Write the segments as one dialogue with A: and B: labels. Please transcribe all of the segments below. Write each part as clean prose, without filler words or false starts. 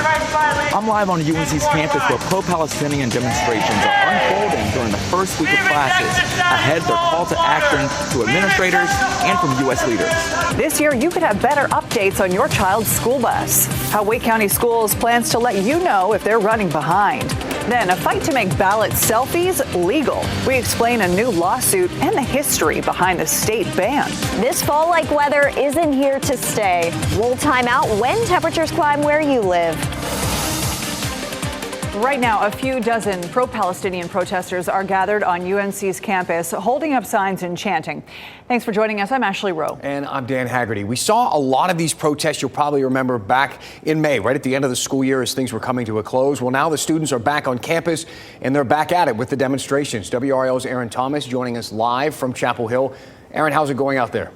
A: I'm live on UNC's campus where pro-Palestinian demonstrations are unfolding during the first week of classes. Ahead, their call to action to administrators and from U.S. leaders.
B: This year, you could have better updates on your child's school bus. How Wake County Schools plans to let you know if they're running behind. Then, a fight to make ballot selfies legal. We explain a new lawsuit and the history behind the state ban.
C: This fall-like weather isn't here to stay. We'll time out when temperatures climb where you live.
B: Right now, a few dozen pro-Palestinian protesters are gathered on UNC's campus, holding up signs and chanting. Thanks for joining us. I'm Ashley Rowe.
D: And I'm Dan Haggerty. We saw a lot of these protests, you'll probably remember, back in May, right at the end of the school year as things were coming to a close. Well, now the students are back on campus, and they're back at it with the demonstrations. WRAL's Aaron Thomas joining us live from Chapel Hill. Aaron, how's it going out there?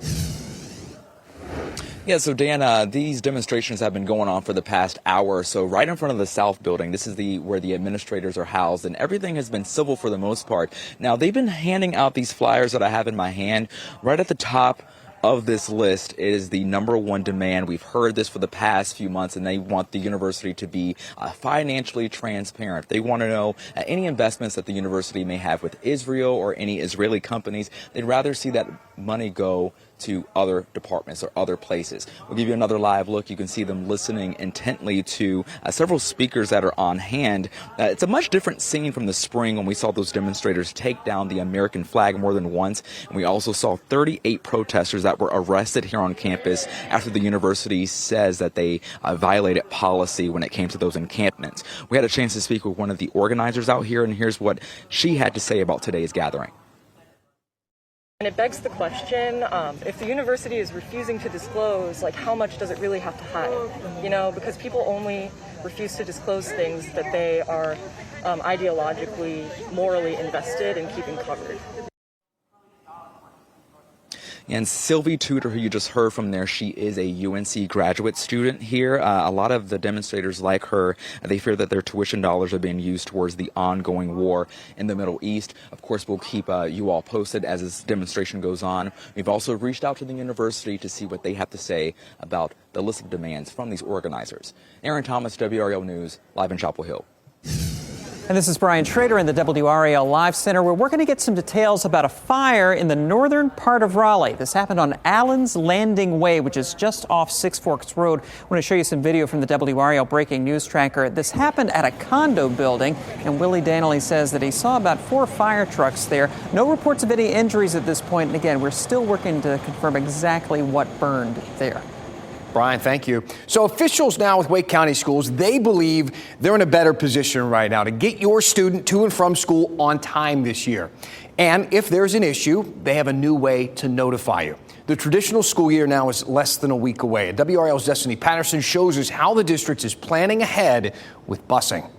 A: Yeah, so Dan, these demonstrations have been going on for the past hour or so right in front of the South Building. This is where the administrators are housed, and everything has been civil for the most part. Now, they've been handing out these flyers that I have in my hand. Right at the top of this list is the #1 demand. We've heard this for the past few months, and they want the university to be financially transparent. They want to know any investments that the university may have with Israel or any Israeli companies. They'd rather see that money go to other departments or other places. We'll give you another live look. You can see them listening intently to several speakers that are on hand. It's a much different scene from the spring when we saw those demonstrators take down the American flag more than once. And we also saw 38 protesters that were arrested here on campus after the university says that they violated policy when it came to those encampments. We had a chance to speak with one of the organizers out here, and here's what she had to say about today's gathering.
E: And it begs the question, if the university is refusing to disclose, like, how much does it really have to hide? You know, because people only refuse to disclose things that they are ideologically, morally invested in keeping covered.
A: And Sylvie Tudor, who you just heard from there, she is a UNC graduate student here. A lot of the demonstrators like her, they fear that their tuition dollars are being used towards the ongoing war in the Middle East. Of course, we'll keep you all posted as this demonstration goes on. We've also reached out to the university to see what they have to say about the list of demands from these organizers. Aaron Thomas, WRAL News, live in Chapel Hill.
F: And this is Brian Schrader in the WRAL Live Center, where we're going to get some details about a fire in the northern part of Raleigh. This happened on Allen's Landing Way, which is just off Six Forks Road. I want to show you some video from the WRAL Breaking News Tracker. This happened at a condo building, and Willie Danley says that he saw about 4 fire trucks there. No reports of any injuries at this point. And again, we're still working to confirm exactly what burned there.
D: Brian, thank you. So officials now with Wake County Schools, they believe they're in a better position right now to get your student to and from school on time this year. And if there's an issue, they have a new way to notify you. The traditional school year now is less than a week away. And WRAL's Destiny Patterson shows us how the district is planning ahead with busing.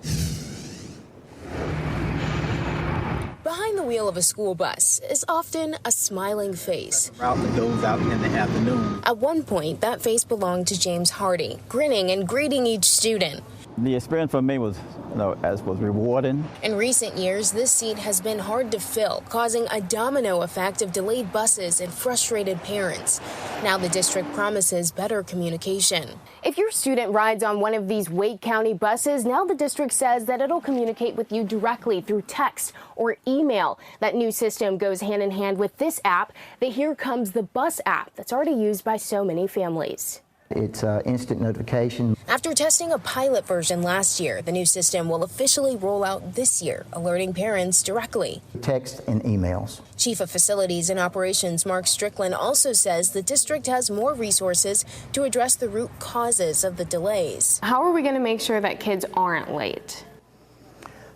G: Behind the wheel of a school bus is often a smiling face.
H: Route that goes out in the afternoon.
G: At one point, that face belonged to James Hardy, grinning and greeting each student.
H: The experience for me was, was rewarding.
G: In recent years, this seat has been hard to fill, causing a domino effect of delayed buses and frustrated parents. Now the district promises better communication.
I: If your student rides on one of these Wake County buses, now the district says that it'll communicate with you directly through text or email. That new system goes hand in hand with this app, the Here Comes the Bus app that's already used by so many families.
J: It's instant notification.
G: After testing a pilot version last year, the new system will officially roll out this year, alerting parents directly.
J: Text and emails.
G: Chief of Facilities and Operations Mark Strickland also says the district has more resources to address the root causes of the delays.
I: How are we going to make sure that kids aren't late?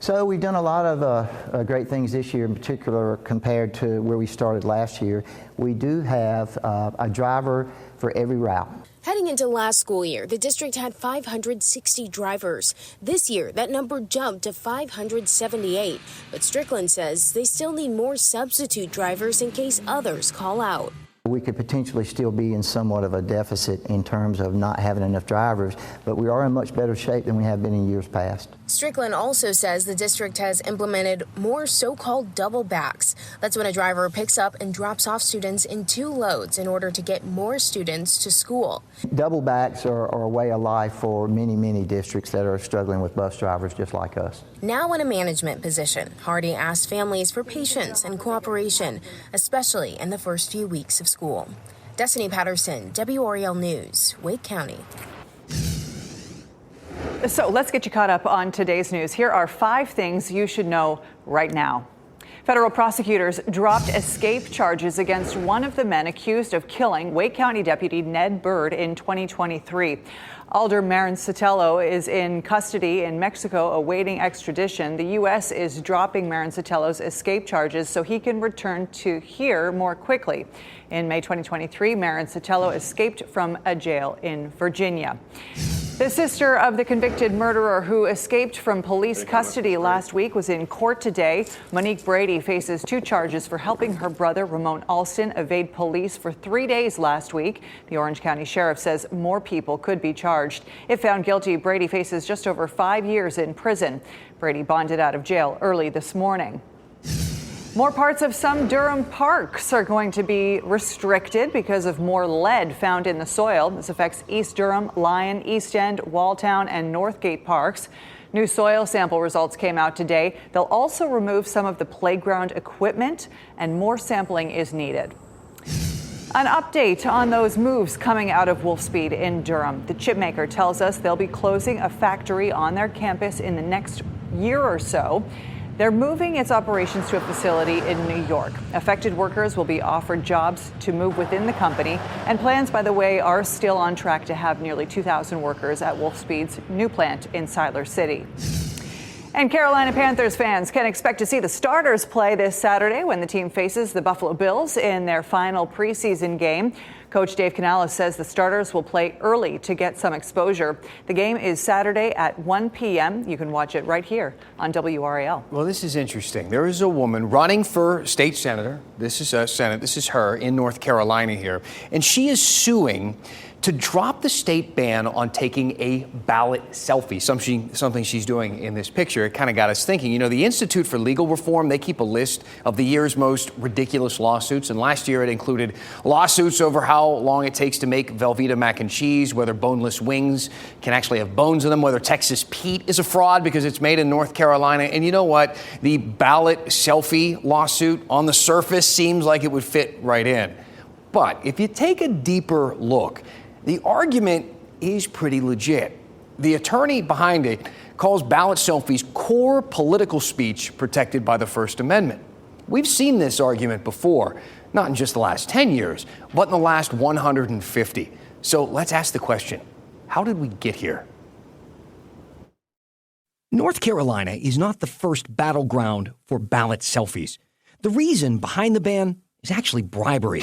J: So we've done a lot of great things this year, in particular compared to where we started last year. We do have a driver for every route.
G: Heading into last school year, the district had 560 drivers. This year, that number jumped to 578. But Strickland says they still need more substitute drivers in case others call out.
J: We could potentially still be in somewhat of a deficit in terms of not having enough drivers, but we are in much better shape than we have been in years past.
G: Strickland also says the district has implemented more so-called double backs. That's when a driver picks up and drops off students in 2 loads in order to get more students to school.
J: Double backs are a way of life for many, many districts that are struggling with bus drivers just like us.
G: Now in a management position, Hardy asked families for patience and cooperation, especially in the first few weeks of school. Destiny Patterson, WRAL News, Wake County.
B: So let's get you caught up on today's news. Here are 5 things you should know right now. Federal prosecutors dropped escape charges against one of the men accused of killing Wake County Deputy Ned Byrd in 2023. Alder Marin Sotelo is in custody in Mexico awaiting extradition. The U.S. is dropping Marin Sotelo's escape charges so he can return to here more quickly. In May 2023, Marin Sotelo escaped from a jail in Virginia. The sister of the convicted murderer who escaped from police custody last week was in court today. Monique Brady faces 2 charges for helping her brother, Ramon Alston, evade police for 3 days last week. The Orange County Sheriff says more people could be charged. If found guilty, Brady faces just over 5 years in prison. Brady bonded out of jail early this morning. More parts of some Durham parks are going to be restricted because of more lead found in the soil. This affects East Durham, Lyon, East End, Walltown, and Northgate parks. New soil sample results came out today. They'll also remove some of the playground equipment, and more sampling is needed. An update on those moves coming out of Wolfspeed in Durham. The chipmaker tells us they'll be closing a factory on their campus in the next year or so. They're moving its operations to a facility in New York. Affected workers will be offered jobs to move within the company. And plans, by the way, are still on track to have nearly 2,000 workers at Wolfspeed's new plant in Siler City. And Carolina Panthers fans can expect to see the starters play this Saturday when the team faces the Buffalo Bills in their final preseason game. Coach Dave Canales says the starters will play early to get some exposure. The game is Saturday at 1 p.m. You can watch it right here on WRAL.
D: Well, this is interesting. There is a woman running for state senator. This is her in North Carolina here. And she is suing to drop the state ban on taking a ballot selfie, something she's doing in this picture. It kind of got us thinking. You know, the Institute for Legal Reform, they keep a list of the year's most ridiculous lawsuits. And last year it included lawsuits over how long it takes to make Velveeta mac and cheese, whether boneless wings can actually have bones in them, whether Texas Pete is a fraud because it's made in North Carolina. And you know what? The ballot selfie lawsuit on the surface seems like it would fit right in. But if you take a deeper look, the argument is pretty legit. The attorney behind it calls ballot selfies core political speech protected by the First Amendment. We've seen this argument before, not in just the last 10 years, but in the last 150. So let's ask the question, how did we get here?
K: North Carolina is not the first battleground for ballot selfies. The reason behind the ban is actually bribery.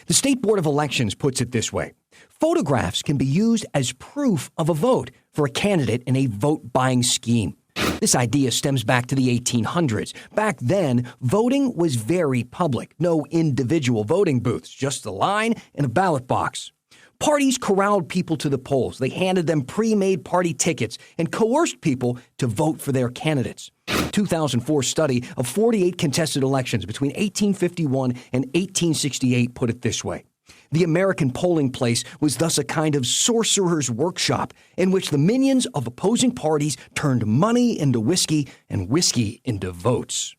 K: The State Board of Elections puts it this way. Photographs can be used as proof of a vote for a candidate in a vote-buying scheme. This idea stems back to the 1800s. Back then, voting was very public. No individual voting booths, just a line and a ballot box. Parties corralled people to the polls. They handed them pre-made party tickets and coerced people to vote for their candidates. A 2004 study of 48 contested elections between 1851 and 1868 put it this way. The American polling place was thus a kind of sorcerer's workshop in which the minions of opposing parties turned money into whiskey and whiskey into votes.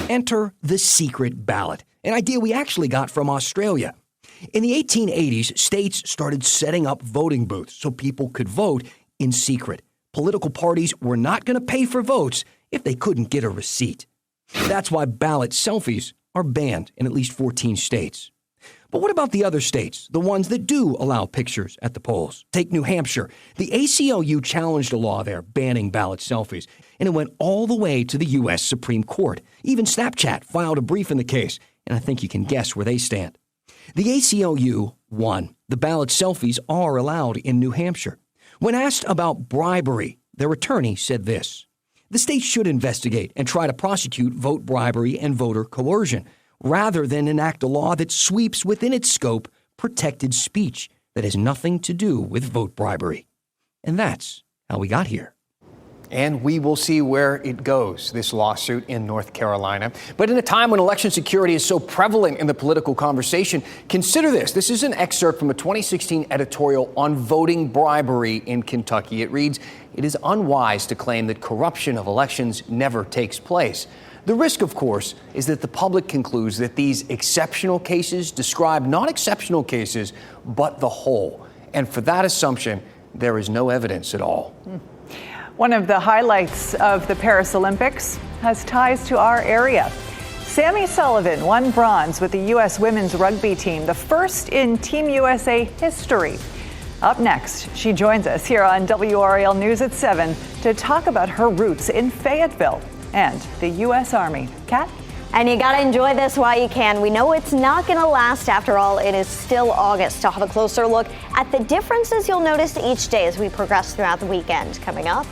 K: Enter the secret ballot, an idea we actually got from Australia. In the 1880s, states started setting up voting booths so people could vote in secret. Political parties were not going to pay for votes if they couldn't get a receipt. That's why ballot selfies are banned in at least 14 states. But what about the other states, the ones that do allow pictures at the polls? Take New Hampshire. The ACLU challenged a law there banning ballot selfies, and it went all the way to the U.S. Supreme Court. Even Snapchat filed a brief in the case, and I think you can guess where they stand. The ACLU won. The ballot selfies are allowed in New Hampshire. When asked about bribery, their attorney said this. The state should investigate and try to prosecute vote bribery and voter coercion, rather than enact a law that sweeps within its scope protected speech that has nothing to do with vote bribery. And that's how we got here.
D: And we will see where it goes, this lawsuit in North Carolina. But in a time when election security is so prevalent in the political conversation, consider this. This is an excerpt from a 2016 editorial on voting bribery in Kentucky. It reads, "It is unwise to claim that corruption of elections never takes place. The risk, of course, is that the public concludes that these exceptional cases describe not exceptional cases, but the whole. And for that assumption, there is no evidence at all."
B: One of the highlights of the Paris Olympics has ties to our area. Sammy Sullivan won bronze with the U.S. women's rugby team, the first in Team USA history. Up next, she joins us here on WRAL News at 7 to talk about her roots in Fayetteville and the U.S. Army. Kat?
C: And you got to enjoy this while you can. We know it's not going to last. After all, it is still August. To have a closer look at the differences you'll notice each day as we progress throughout the weekend. Coming up.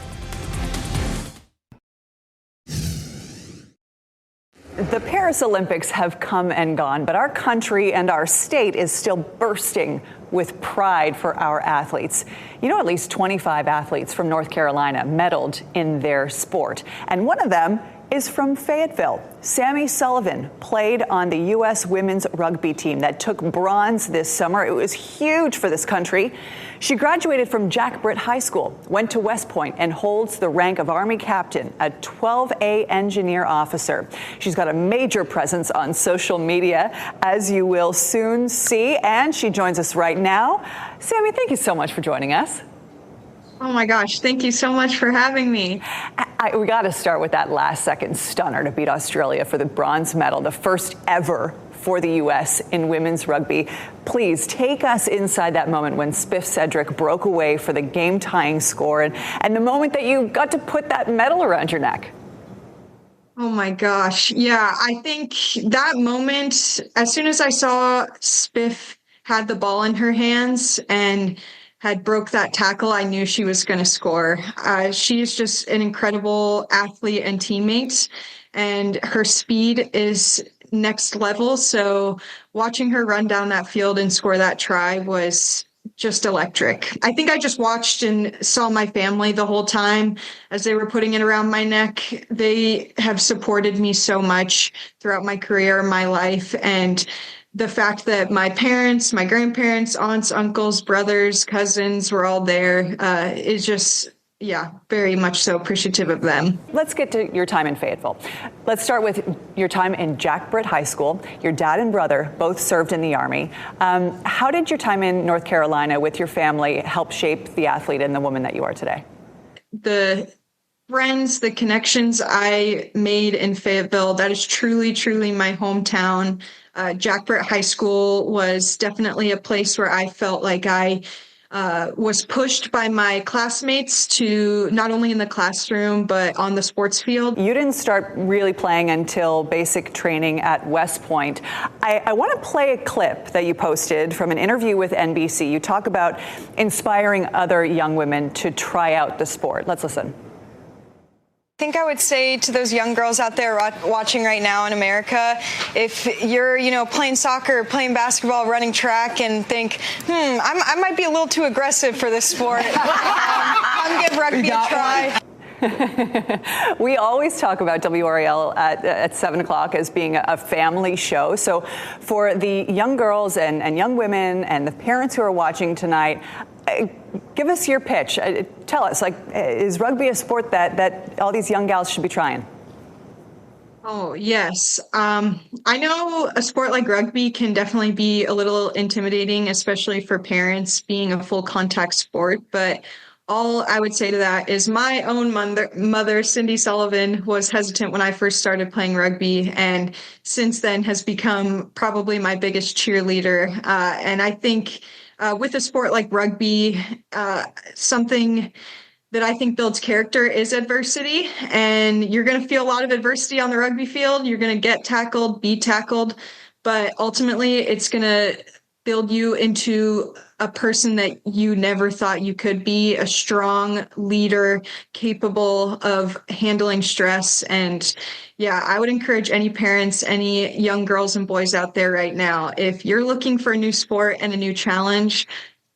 B: The Paris Olympics have come and gone, but our country and our state is still bursting with pride for our athletes. You know, at least 25 athletes from North Carolina medaled in their sport, and one of them is from Fayetteville. Sammy Sullivan played on the U.S. women's rugby team that took bronze this summer. It was huge for this country. She graduated from Jack Britt High School, went to West Point, and holds the rank of Army Captain, a 12A engineer officer. She's got a major presence on social media, as you will soon see, and she joins us right now. Sammy, thank you so much for joining us.
L: Oh my gosh, thank you so much for having me.
B: We got to start with that last second stunner to beat Australia for the bronze medal, the first ever for the U.S. in women's rugby. Please take us inside that moment when Spiff Cedric broke away for the game-tying score and the moment that you got to put that medal around your neck.
L: Oh my gosh. Yeah, I think that moment, as soon as I saw Spiff had the ball in her hands and had broke that tackle, I knew she was going to score. She's just an incredible athlete and teammate, and her speed is next level. So watching her run down that field and score that try was just electric. I think I just watched and saw my family the whole time as they were putting it around my neck. They have supported me so much throughout my career, my life, and the fact that my parents, my grandparents, aunts, uncles, brothers, cousins were all there is just, yeah, very much so appreciative of them.
B: Let's get to your time in Fayetteville. Let's start with your time in Jack Britt High School. Your dad and brother both served in the Army. How did your time in North Carolina with your family help shape the athlete and the woman that you are today?
L: The friends, the connections I made in Fayetteville, that is truly, truly my hometown. Jack Britt High School was definitely a place where I felt like I was pushed by my classmates to not only in the classroom, but on the sports field.
B: You didn't start really playing until basic training at West Point. I want to play a clip that you posted from an interview with NBC. You talk about inspiring other young women to try out the sport. Let's listen.
M: I think I would say to those young girls out there watching right now in America, if you're, playing soccer, playing basketball, running track, and think, I might be a little too aggressive for this sport. Come give rugby a try.
B: We always talk about WRAL at 7 o'clock as being a family show. So for the young girls and young women and the parents who are watching tonight, give us your pitch. Tell us, is rugby a sport that all these young gals should be trying?
L: Oh, yes. I know a sport like rugby can definitely be a little intimidating, especially for parents, being a full contact sport. But all I would say to that is my own mother, Cindy Sullivan, was hesitant when I first started playing rugby, and since then has become probably my biggest cheerleader. And I think with a sport like rugby, something that I think builds character is adversity. And you're going to feel a lot of adversity on the rugby field. You're going to get tackled, be tackled, but ultimately it's going to build you into a person that you never thought you could be, a strong leader, capable of handling stress. And yeah, I would encourage any parents, any young girls and boys out there right now, if you're looking for a new sport and a new challenge,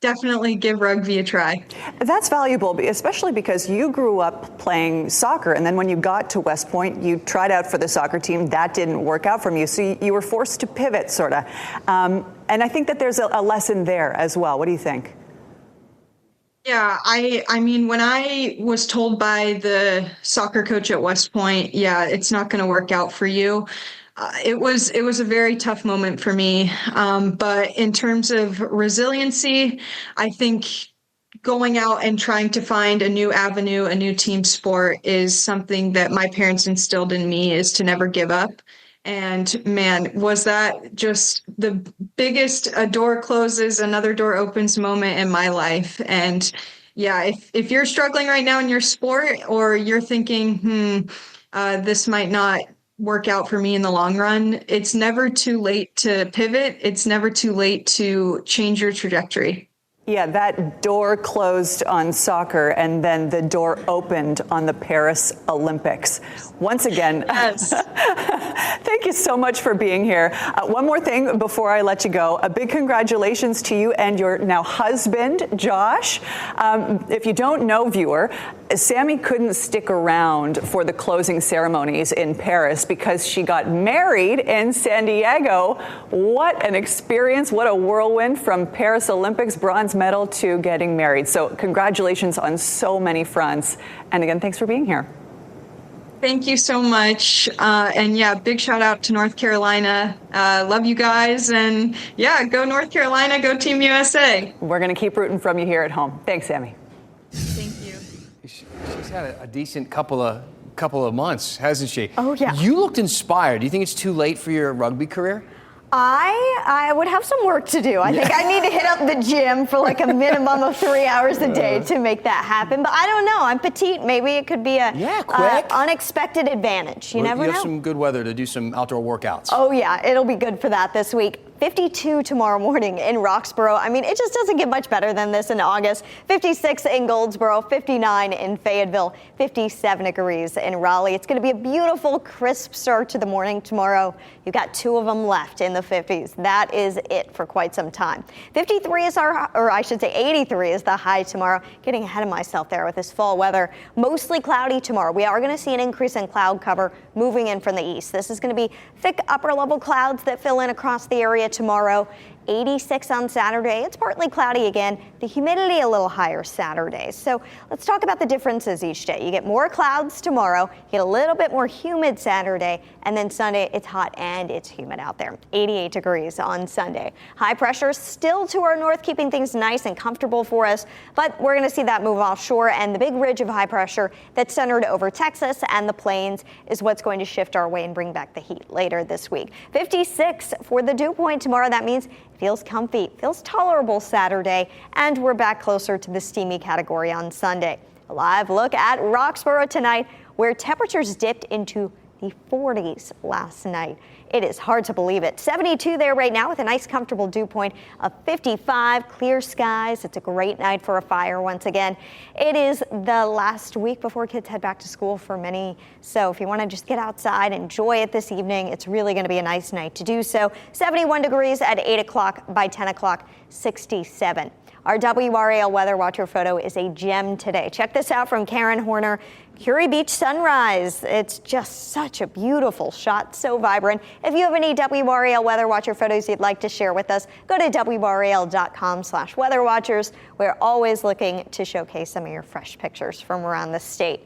L: definitely give rugby a try.
B: That's valuable, especially because you grew up playing soccer, and then when you got to West Point, you tried out for the soccer team. That didn't work out from you, so you were forced to pivot, sort of. And I think that there's a lesson there as well. What do you think?
L: Yeah, I mean, when I was told by the soccer coach at West Point, yeah, it's not going to work out for you. It was a very tough moment for me. But in terms of resiliency, I think going out and trying to find a new avenue, a new team sport is something that my parents instilled in me, is to never give up. And man, was that just the biggest a door closes, another door opens moment in my life. And yeah, if you're struggling right now in your sport, or you're thinking, this might not work out for me in the long run, it's never too late to pivot. It's never too late to change your trajectory.
B: Yeah, that door closed on soccer, and then the door opened on the Paris Olympics. Once again,
L: yes.
B: Thank you so much for being here. One more thing before I let you go. A big congratulations to you and your now husband, Josh. If you don't know, viewer, Sammy couldn't stick around for the closing ceremonies in Paris because she got married in San Diego. What an experience. What a whirlwind from Paris Olympics bronze medal to getting married. So congratulations on so many fronts. And again, thanks for being here.
L: Thank you so much. And yeah, big shout out to North Carolina. Love you guys. And yeah, go North Carolina, go Team USA.
B: We're going to keep rooting from you here at home. Thanks, Sammy.
L: Thank you.
D: She's had a decent couple of months, hasn't she?
C: Oh, yeah.
D: You looked inspired. Do you think it's too late for your rugby career?
C: I would have some work to do. I think I need to hit up the gym for like a minimum of 3 hours a day to make that happen. But I don't know. I'm petite. Maybe it could be a unexpected advantage. You never know.
D: You have some good weather to do some outdoor workouts.
C: Oh, yeah. It'll be good for that this week. 52 tomorrow morning in Roxborough. I mean, it just doesn't get much better than this in August. 56 in Goldsboro, 59 in Fayetteville, 57 degrees in Raleigh. It's going to be a beautiful, crisp start to the morning tomorrow. You've got 2 of them left in the 50s. That is it for quite some time. 83 is or I should say 83 is the high tomorrow. Getting ahead of myself there with this fall weather. Mostly cloudy tomorrow. We are going to see an increase in cloud cover moving in from the east. This is going to be thick upper level clouds that fill in across the area tomorrow. 86 on Saturday. It's partly cloudy again. The humidity a little higher Saturday. So let's talk about the differences each day. You get more clouds tomorrow, you get a little bit more humid Saturday, and then Sunday it's hot and it's humid out there. 88 degrees on Sunday. High pressure still to our north, keeping things nice and comfortable for us, but we're going to see that move offshore, and the big ridge of high pressure that's centered over Texas and the plains is what's going to shift our way and bring back the heat later this week. 56 for the dew point tomorrow. That means feels comfy, feels tolerable Saturday, and we're back closer to the steamy category on Sunday. A live look at Roxborough tonight, where temperatures dipped into the 40s last night. It is hard to believe it. 72 there right now with a nice comfortable dew point of 55, clear skies. It's a great night for a fire once again. It is the last week before kids head back to school for many. So if you want to just get outside, enjoy it this evening, it's really going to be a nice night to do so. 71 degrees at 8 o'clock, by 10 o'clock, 67. Our WRAL Weather Watcher photo is a gem today. Check this out from Karen Horner. Curie Beach sunrise. It's just such a beautiful shot, so vibrant. If you have any WRAL Weather Watcher photos you'd like to share with us, go to WRAL.com/weatherwatchers. We're always looking to showcase some of your fresh pictures from around the state.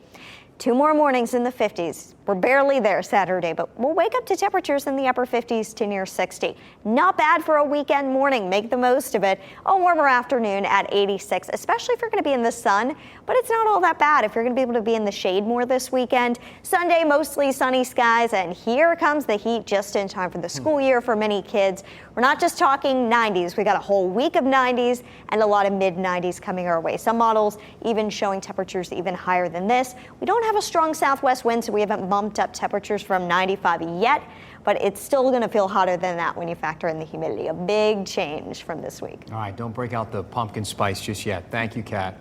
C: 2 more mornings in the 50s. We're barely there Saturday, but we'll wake up to temperatures in the upper 50s to near 60. Not bad for a weekend morning. Make the most of it. A warmer afternoon at 86, especially if you're going to be in the sun, but it's not all that bad if you're going to be able to be in the shade more this weekend. Sunday, mostly sunny skies, and here comes the heat just in time for the school year for many kids. We're not just talking 90s. We got a whole week of 90s and a lot of mid-90s coming our way. Some models even showing temperatures even higher than this. We don't have a strong southwest wind, so we haven't bumped up temperatures from 95 yet, but it's still going to feel hotter than that when you factor in the humidity. A big change from this week.
D: All right, don't break out the pumpkin spice just yet. Thank you, Kat.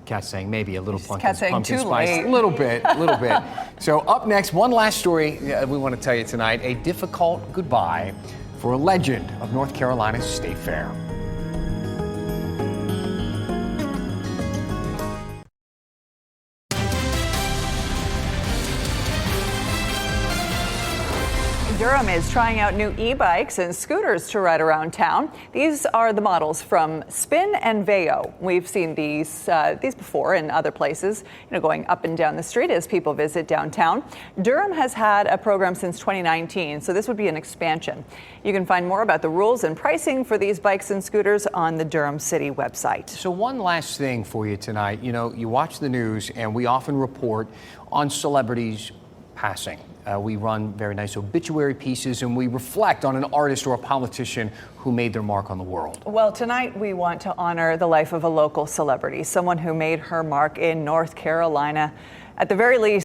D: Kat's saying maybe a little pumpkin spice.
B: Late.
D: A little bit. So up next, one last story we want to tell you tonight. A difficult goodbye for a legend of North Carolina's State Fair.
B: Durham is trying out new e-bikes and scooters to ride around town. These are the models from Spin and Veo. We've seen these before in other places, going up and down the street as people visit downtown. Durham has had a program since 2019, so this would be an expansion. You can find more about the rules and pricing for these bikes and scooters on the Durham City website.
D: So one last thing for you tonight. You watch the news and we often report on celebrities passing. We run very nice obituary pieces and we reflect on an artist or a politician who made their mark on the world.
B: Well, tonight we want to honor the life of a local celebrity, someone who made her mark in North Carolina. At the very least,